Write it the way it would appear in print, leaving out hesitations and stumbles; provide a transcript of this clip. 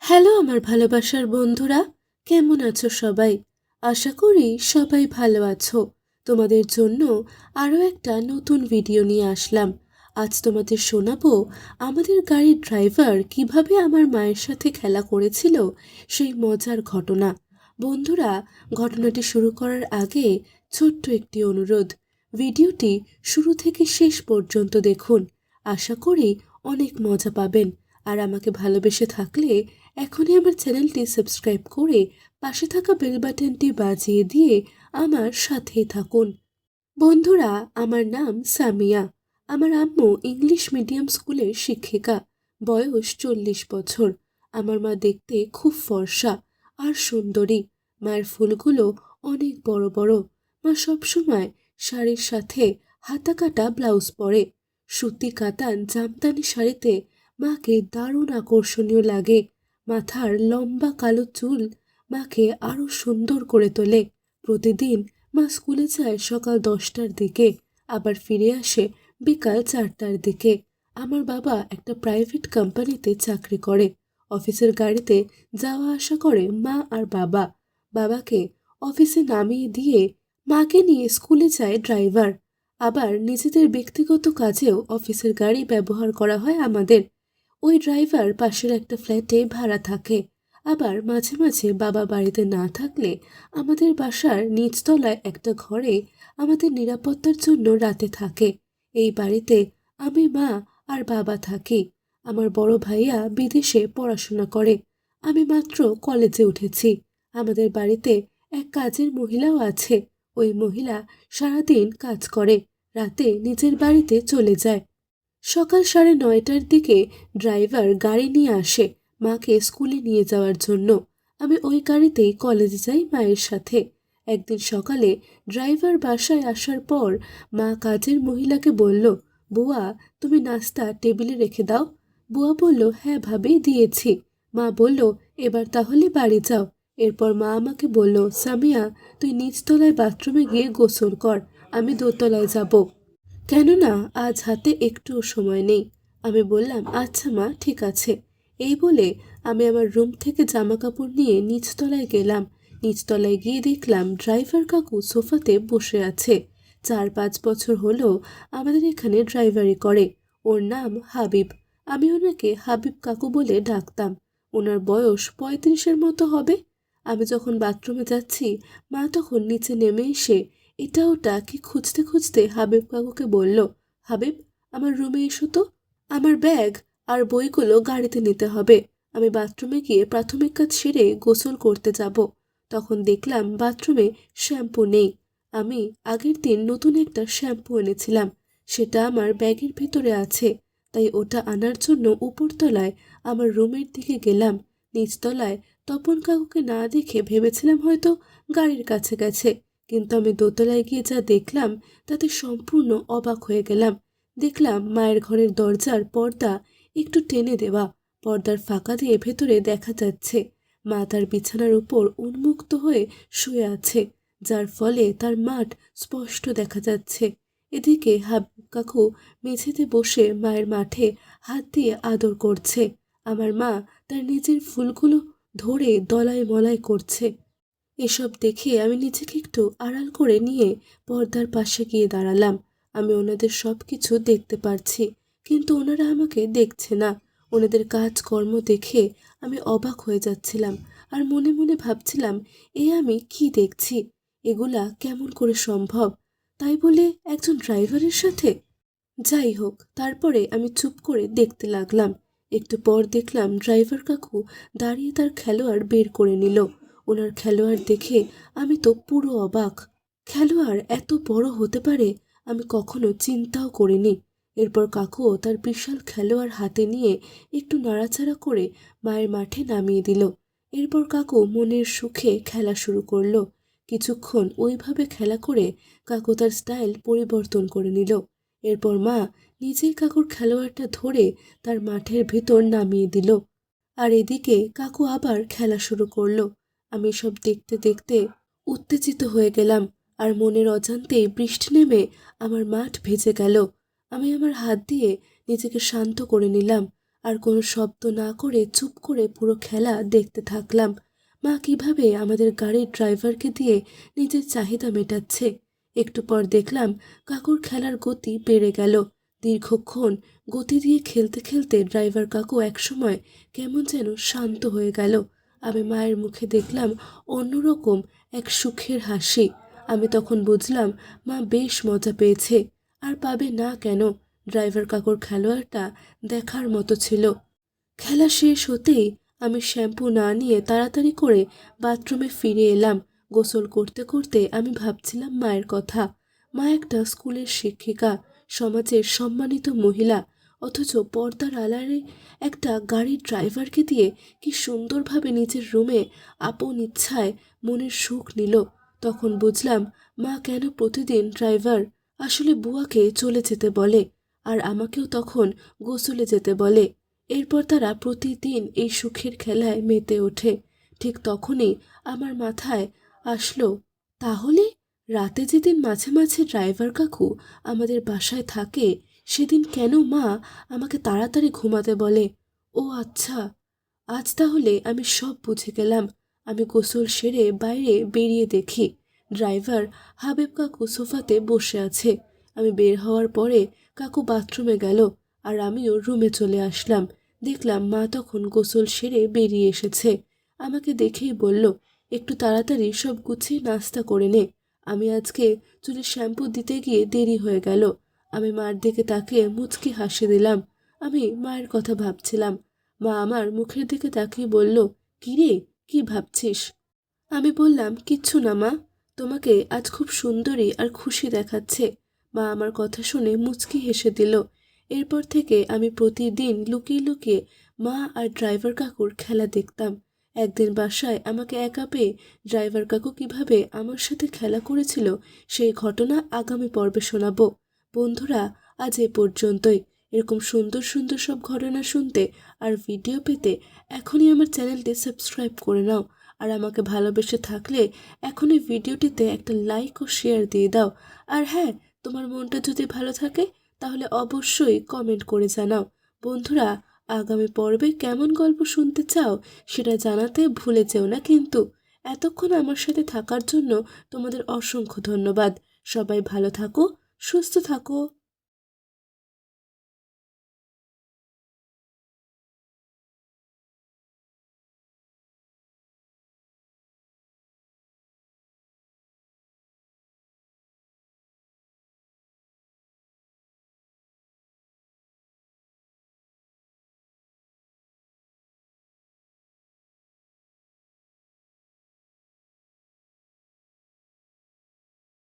Hello আমার ভালোবাসার বন্ধুরা, কেমন আছো সবাই? আশা করি সবাই ভালো আছো। তোমাদের জন্য আরও একটা নতুন ভিডিও নিয়ে আসলাম। আজ তোমাদের শোনাবো আমাদের গাড়ির ড্রাইভার কিভাবে আমার মায়ের সাথে খেলা করেছিল, সেই মজার ঘটনা। বন্ধুরা, ঘটনাটি শুরু করার আগে ছোট্ট একটি অনুরোধ, ভিডিওটি শুরু থেকে শেষ পর্যন্ত দেখুন। আশা করি অনেক মজা পাবেন। আর আমাকে ভালোবেসে থাকলে এখনই আমার চ্যানেলটি সাবস্ক্রাইব করে পাশে থাকা বেল বাটনটি বাজিয়ে দিয়ে আমার সাথেই থাকুন। বন্ধুরা, আমার নাম সামিয়া। আমার আম্মু ইংলিশ মিডিয়াম স্কুলের শিক্ষিকা। বয়স 40 বছর। আমার মা দেখতে খুব ফর্সা আর সুন্দরী। মায়ের ফুলগুলো অনেক বড় বড়। মা সবসময় শাড়ির সাথে হাতা কাটা ব্লাউজ পরে। সুতি কাতান জামদানি শাড়িতে মাকে দারুণ আকর্ষণীয় লাগে। মাথার লম্বা কালো চুল মাকে আরো সুন্দর করে তোলে। প্রতিদিন মা স্কুলে যায় সকাল 10টার দিকে, আবার ফিরে আসে বিকাল 4টার দিকে। আমার বাবা একটা প্রাইভেট কোম্পানিতে চাকরি করে। অফিসের গাড়িতে যাওয়া আসা করে মা আর বাবা। বাবাকে অফিসে নামিয়ে দিয়ে মাকে নিয়ে স্কুলে যায় ড্রাইভার। আবার নিজেদের ব্যক্তিগত কাজেও অফিসের গাড়ি ব্যবহার করা হয় আমাদের। ওই ড্রাইভার পাশের একটা ফ্ল্যাটে ভাড়া থাকে। আবার মাঝে মাঝে বাবা বাড়িতে না থাকলে আমাদের বাসার নিচতলায় একটা ঘরে আমাদের নিরাপত্তার জন্য রাতে থাকে। এই বাড়িতে আমি, মা আর বাবা থাকি। আমার বড় ভাইয়া বিদেশে পড়াশোনা করে। আমি মাত্র কলেজে উঠেছি। আমাদের বাড়িতে এক কাজের মহিলাও আছে। ওই মহিলা সারাদিন কাজ করে, রাতে নিজের বাড়িতে চলে যায়। সকাল 9:30টার দিকে ড্রাইভার গাড়ি নিয়ে আসে মাকে স্কুলে নিয়ে যাওয়ার জন্য। আমি ওই গাড়িতেই কলেজে যাই মায়ের সাথে। একদিন সকালে ড্রাইভার বাসায় আসার পর মা কাজের মহিলাকে বলল, বুয়া, তুমি নাস্তা টেবিলে রেখে দাও। বুয়া বলল, হ্যাঁ ভাবি, দিয়েছি। মা বলল, এবার তাহলে বাড়ি যাও। এরপর মা আমাকে বলল, সামিয়া, তুই নিচতলায় বাথরুমে গিয়ে গোসল কর, আমি দোতলায় যাব, কেননা আজ হাতে একটুও সময় নেই। আমি বললাম, আচ্ছা মা, ঠিক আছে। এই বলে আমি আমার রুম থেকে জামা কাপড় নিয়ে নিচতলায় গেলাম। নিচতলায় গিয়ে দেখলাম ড্রাইভার কাকু সোফাতে বসে আছে। 4-5 বছর হলো আমাদের এখানে ড্রাইভারি করে। ওর নাম হাবিব। আমি ওনাকে হাবিব কাকু বলে ডাকতাম। ওনার বয়স 35-এর মতো হবে। আমি যখন বাথরুমে যাচ্ছি, মা তখন নিচে নেমে এসে এটা ওটা কি খুঁজতে খুঁজতে হাবিব কাকুকে বলল, হাবিব, আমার রুমে এসো তো, আমার ব্যাগ আর বইগুলো গাড়িতে নিতে হবে। আমি বাথরুমে গিয়ে প্রাথমিক কাজ সেরে গোসল করতে যাব। তখন দেখলাম বাথরুমে শ্যাম্পু নেই। আমি আগের দিন নতুন একটা শ্যাম্পু এনেছিলাম, সেটা আমার ব্যাগের ভিতরে আছে। তাই ওটা আনার জন্য উপরতলায় আমার রুমের দিকে গেলাম। নিচতলায় তপন কাকুকে না দেখে ভেবেছিলাম হয়তো গাড়ির কাছে গেছে, কিন্তু আমি দোতলায় গিয়ে যা দেখলাম তাতে সম্পূর্ণ অবাক হয়ে গেলাম। দেখলাম মায়ের ঘরের দরজার পর্দা একটু টেনে দেওয়া। পর্দার ফাঁকা দিয়ে ভেতরে দেখা যাচ্ছে মা তার বিছানার উপর উন্মুক্ত হয়ে শুয়ে আছে, যার ফলে তার মাঠ স্পষ্ট দেখা যাচ্ছে। এদিকে হাবিব কাকু মেঝেতে বসে মায়ের মাঠে হাত দিয়ে আদর করছে। আমার মা তার নিজের ফুলগুলো ধরে দলাই মলাই করছে। এসব দেখে আমি নিজেকে একটু আড়াল করে নিয়ে পর্দার পাশে গিয়ে দাঁড়ালাম। আমি ওনাদের সব কিছু দেখতে পারছি, কিন্তু ওনারা আমাকে দেখছে না। ওনাদের কাজকর্ম দেখে আমি অবাক হয়ে যাচ্ছিলাম আর মনে মনে ভাবছিলাম, আমি কি দেখছি, এগুলা কেমন করে সম্ভব, তাই বলে একজন ড্রাইভারের সাথে। যাই হোক, তারপরে আমি চুপ করে দেখতে লাগলাম। একটু পর দেখলাম ড্রাইভার কাকু দাঁড়িয়ে তার খেলোয়াড় বের করে নিল। ওনার খেলোয়াড় দেখে আমি তো পুরো অবাক। খেলোয়াড় এত বড় হতে পারে আমি কখনো চিন্তাও করিনি। এরপর কাকুও তার বিশাল খেলোয়াড় হাতে নিয়ে একটু নাড়াচাড়া করে মায়ের মাঠে নামিয়ে দিল। এরপর কাকু মনের সুখে খেলা শুরু করলো। কিছুক্ষণ ওইভাবে খেলা করে কাকু তার স্টাইল পরিবর্তন করে নিল। এরপর মা নিজেই কাকুর খেলোয়াড়টা ধরে তার মাঠের ভেতর নামিয়ে দিল। আর এদিকে কাকু আবার খেলা শুরু করলো। আমি সব দেখতে দেখতে উত্তেজিত হয়ে গেলাম, আর মনের অজান্তেই বৃষ্টি নেমে আমার মাঠ ভেজে গেল। আমি আমার হাত দিয়ে নিজেকে শান্ত করে নিলাম আর কোনো শব্দ না করে চুপ করে পুরো খেলা দেখতে থাকলাম। মা কিভাবে আমাদের গাড়ির ড্রাইভারকে দিয়ে নিজের চাহিদা মেটাচ্ছে। একটু পর দেখলাম কাকুর খেলার গতি বেড়ে গেল। দীর্ঘক্ষণ গতি দিয়ে খেলতে খেলতে ড্রাইভার কাকু একসময় কেমন যেন শান্ত হয়ে গেল। আমি মায়ের মুখে দেখলাম অন্যরকম এক সুখের হাসি। আমি তখন বুঝলাম মা বেশ মজা পেয়েছে, আর পাবে না কেন। ড্রাইভার কাকুর খেলোয়াড়টা দেখার মতো ছিল। খেলা শেষ হতেই আমি শ্যাম্পু না নিয়ে তাড়াতাড়ি করে বাথরুমে ফিরে এলাম। গোসল করতে করতে আমি ভাবছিলাম মায়ের কথা। মা একটা স্কুলের শিক্ষিকা, সমাজের সম্মানিত মহিলা, অথচ পর্দার আড়ালে একটা গাড়ির ড্রাইভারকে দিয়ে কি সুন্দরভাবে নিজের রুমে আপন ইচ্ছায় মনের সুখ নিল। তখন বুঝলাম মা কেন প্রতিদিন ড্রাইভার আসলে বুয়াকে চলে যেতে বলে, আর আমাকেও তখন গোসলে যেতে বলে। এরপর তারা প্রতিদিন এই সুখের খেলায় মেতে ওঠে। ঠিক তখনই আমার মাথায় আসলো, তাহলে রাতে যেদিন মাঝে মাঝে ড্রাইভার কাকু আমাদের বাসায় থাকে, সেদিন কেন মা আমাকে তাড়াতাড়ি ঘুমাতে বলে? ও আচ্ছা, আজ তাহলে আমি সব বুঝে গেলাম। আমি গোসল সেরে বাইরে বেরিয়ে দেখি ড্রাইভার হাবিব কাকু সোফাতে বসে আছে। আমি বের হওয়ার পরে কাকু বাথরুমে গেল, আর আমিও রুমে চলে আসলাম। দেখলাম মা তখন গোসল সেরে বেরিয়ে এসেছে। আমাকে দেখেই বলল, একটু তাড়াতাড়ি সব গুছিয়ে নাস্তা করে নে, আমি আজকে চুলে শ্যাম্পু দিতে গিয়ে দেরি হয়ে গেল। আমি মার দিকে তাকিয়ে মুচকি হাসি দিলাম। আমি মায়ের কথা ভাবছিলাম। মা আমার মুখের দিকে তাকিয়ে বলল, কি রে, কি ভাবছিস? আমি বললাম, কিচ্ছু না মা, তোমাকে আজ খুব সুন্দরী আর খুশি দেখাচ্ছে। মা আমার কথা শুনে মুচকি হেসে দিল। এরপর থেকে আমি প্রতিদিন লুকিয়ে লুকিয়ে মা আর ড্রাইভার কাকুর খেলা দেখতাম। একদিন বাসায় আমাকে একা পেয়ে ড্রাইভার কাকু কিভাবে আমার সাথে খেলা করেছিল সেই ঘটনা আগামী পর্বে শোনাবো। বন্ধুরা, আজ এ পর্যন্তই। এরকম সুন্দর সুন্দর সব ঘটনা শুনতে আর ভিডিও পেতে এখনই আমার চ্যানেলটি সাবস্ক্রাইব করে নাও। আর আমাকে ভালোবেসে থাকলে এখনই ভিডিওটিতে একটা লাইক ও শেয়ার দিয়ে দাও। আর হ্যাঁ, তোমার মনটা যদি ভালো থাকে তাহলে অবশ্যই কমেন্ট করে জানাও। বন্ধুরা, আগামী পর্বে কেমন গল্প শুনতে চাও সেটা জানাতে ভুলে যেও না কিন্তু। এতক্ষণ আমার সাথে থাকার জন্য তোমাদের অসংখ্য ধন্যবাদ। সবাই ভালো থাকো, সুস্থ থাকো।